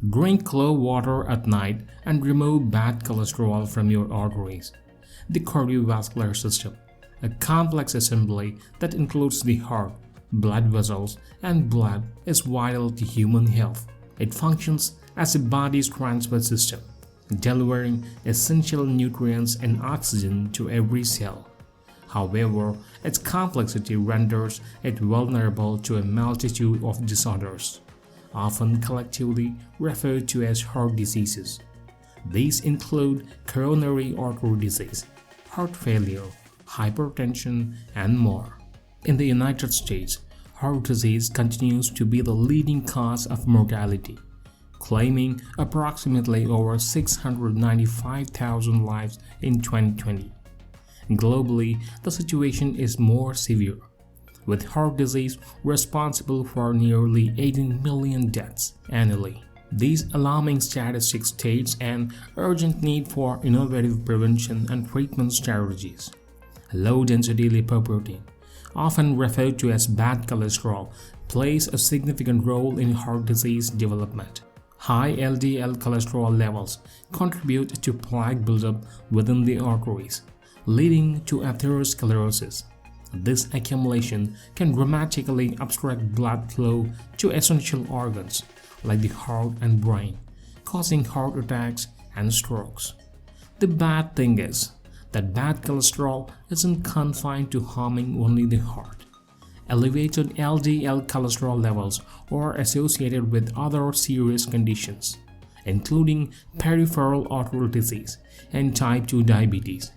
Drink clove water at night and remove bad cholesterol from your arteries. The cardiovascular system, a complex assembly that includes the heart, blood vessels, and blood, is vital to human health. It functions as a body's transport system, delivering essential nutrients and oxygen to every cell. However, its complexity renders it vulnerable to a multitude of disorders, often collectively referred to as heart diseases. These include coronary artery disease, heart failure, hypertension, and more. In the United States, heart disease continues to be the leading cause of mortality, claiming approximately over 695,000 lives in 2020. Globally, the situation is more severe, with heart disease responsible for nearly 18 million deaths annually. These alarming statistics state an urgent need for innovative prevention and treatment strategies. Low-density lipoprotein, often referred to as bad cholesterol, plays a significant role in heart disease development. High LDL cholesterol levels contribute to plaque buildup within the arteries, leading to atherosclerosis. This accumulation can dramatically obstruct blood flow to essential organs like the heart and brain, causing heart attacks and strokes. The bad thing is that bad cholesterol isn't confined to harming only the heart. Elevated LDL cholesterol levels are associated with other serious conditions, including peripheral arterial disease and type 2 diabetes.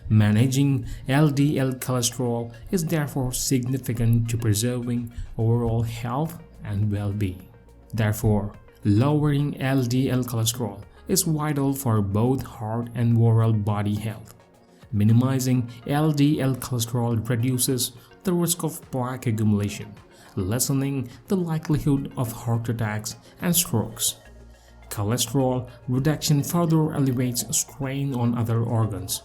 Managing LDL cholesterol is therefore significant to preserving overall health and well-being. Therefore, lowering LDL cholesterol is vital for both heart and overall body health. Minimizing LDL cholesterol reduces the risk of plaque accumulation, lessening the likelihood of heart attacks and strokes. Cholesterol reduction further elevates strain on other organs,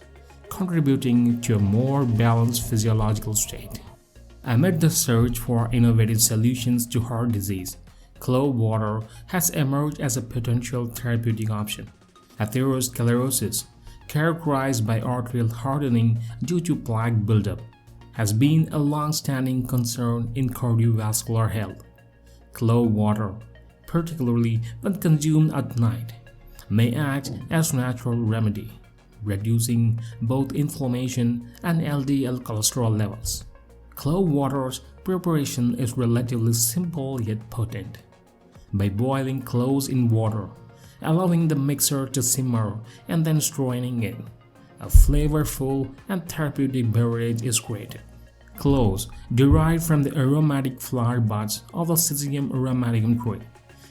contributing to a more balanced physiological state. Amid the search for innovative solutions to heart disease, clove water has emerged as a potential therapeutic option. Atherosclerosis, characterized by arterial hardening due to plaque buildup, has been a long-standing concern in cardiovascular health. Clove water, particularly when consumed at night, may act as a natural remedy, reducing both inflammation and LDL cholesterol levels. Clove water's preparation is relatively simple yet potent. By boiling cloves in water, allowing the mixture to simmer and then straining it, a flavorful and therapeutic beverage is created. Cloves, derived from the aromatic flower buds of the Syzygium aromaticum tree,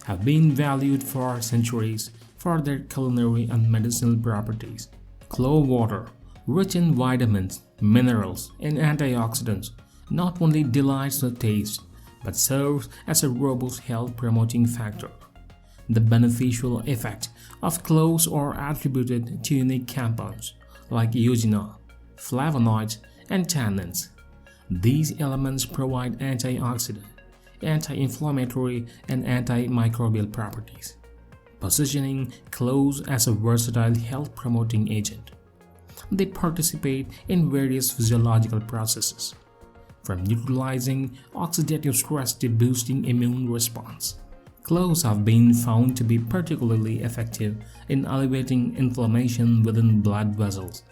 have been valued for centuries for their culinary and medicinal properties. Clove water, rich in vitamins, minerals, and antioxidants, not only delights the taste but serves as a robust health-promoting factor. The beneficial effects of cloves are attributed to unique compounds like eugenol, flavonoids, and tannins. These elements provide antioxidant, anti-inflammatory, and antimicrobial properties, positioning cloves as a versatile health-promoting agent. They participate in various physiological processes, from neutralizing oxidative stress to boosting immune response. Cloves have been found to be particularly effective in alleviating inflammation within blood vessels.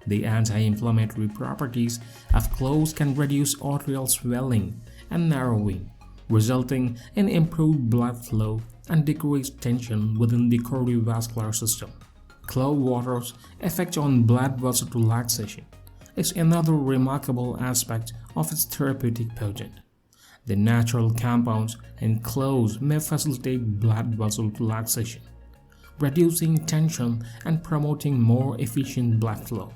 The anti-inflammatory properties of cloves can reduce arterial swelling and narrowing, resulting in improved blood flow and decreased tension within the cardiovascular system. Clove water's effect on blood vessel relaxation is another remarkable aspect of its therapeutic potency. The natural compounds in cloves may facilitate blood vessel relaxation, reducing tension and promoting more efficient blood flow.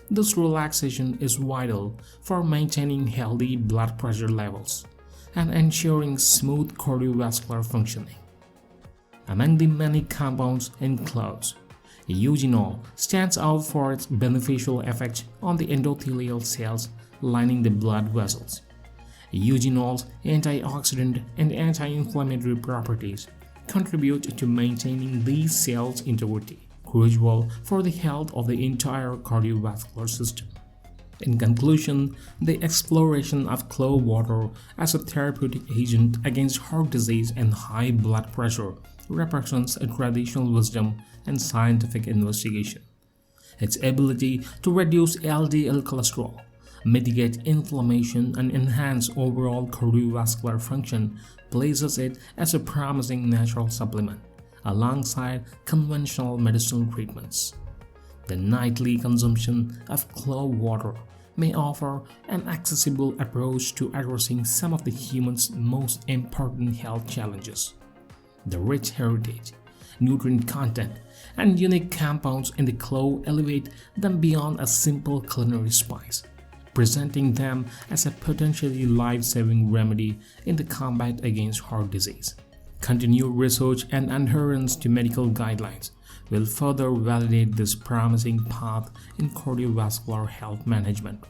This relaxation is vital for maintaining healthy blood pressure levels and ensuring smooth cardiovascular functioning. Among the many compounds in cloves, eugenol stands out for its beneficial effect on the endothelial cells lining the blood vessels. Eugenol's antioxidant and anti-inflammatory properties contribute to maintaining these cells' integrity, crucial for the health of the entire cardiovascular system. In conclusion, the exploration of clove water as a therapeutic agent against heart disease and high blood pressure represents a traditional wisdom and scientific investigation. Its ability to reduce LDL cholesterol, mitigate inflammation, and enhance overall cardiovascular function places it as a promising natural supplement alongside conventional medicinal treatments. The nightly consumption of clove water may offer an accessible approach to addressing some of the human's most important health challenges. The rich heritage, nutrient content, and unique compounds in the clove elevate them beyond a simple culinary spice, presenting them as a potentially life-saving remedy in the combat against heart disease. Continued research and adherence to medical guidelines will further validate this promising path in cardiovascular health management.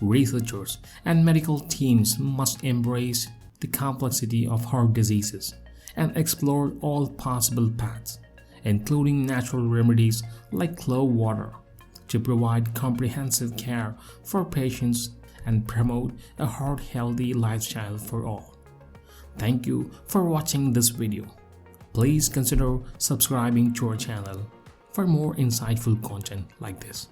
Researchers and medical teams must embrace the complexity of heart diseases and explore all possible paths, including natural remedies like clove water, to provide comprehensive care for patients and promote a heart-healthy lifestyle for all. Thank you for watching this video. Please consider subscribing to our channel for more insightful content like this.